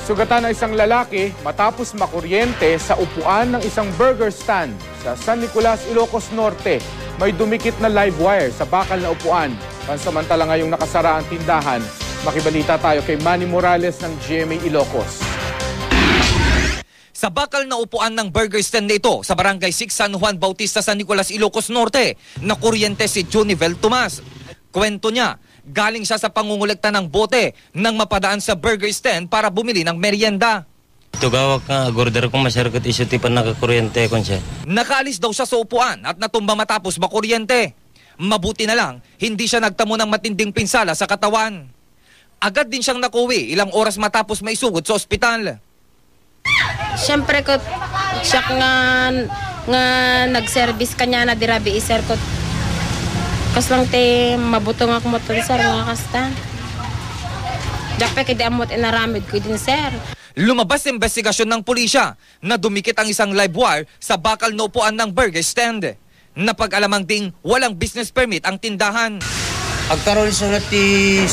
Sugatan ng isang lalaki matapos makuryente sa upuan ng isang burger stand sa San Nicolas, Ilocos Norte. May dumikit na live wire sa bakal na upuan. Pansamantala ngayong nakasara ang tindahan. Makibalita tayo kay Manny Morales ng GMA Ilocos. Sa bakal na upuan ng burger stand na ito sa Barangay 6 San Juan Bautista, San Nicolas, Ilocos Norte, nakuryente si Junivel Tomas. Kwento niya, galing siya sa pangungulekta ng bote nang mapadaan sa burger stand para bumili ng merienda. Tugawak ka, order ko masyarakat iso tipan nakakuryente kon siya. Nakaalis daw siya sa upuan at natumba matapos makuryente. Mabuti na lang, hindi siya nagtamo ng matinding pinsala sa katawan. Agad din siyang nakuwi ilang oras matapos maisugod sa ospital. Siyempre ko, siya nga nag-service kanya na dirabi sir ko. Kas lang te mabutong ako mo sir nga kasta. Dapat kaya amot inaramid ko din sir. Lumabas sa investigasyon ng pulisya na dumikit ang isang live wire sa bakal na upuan ng burger stand. Napag-alamang ding walang business permit ang tindahan. Agkaroon sa ti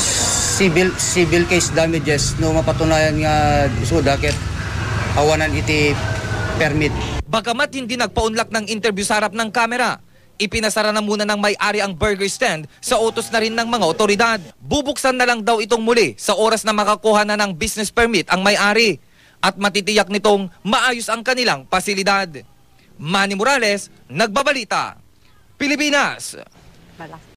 civil case damages no mapatunayan nga so dakit awanan iti permit. Bagamat hindi nagpaunlak ng interview sa harap ng kamera, ipinasara na muna ng may-ari ang burger stand sa utos na rin ng mga otoridad. Bubuksan na lang daw itong muli sa oras na makakuha na ng business permit ang may-ari at matitiyak nitong maayos ang kanilang pasilidad. Manny Morales, Nagbabalita, Pilipinas.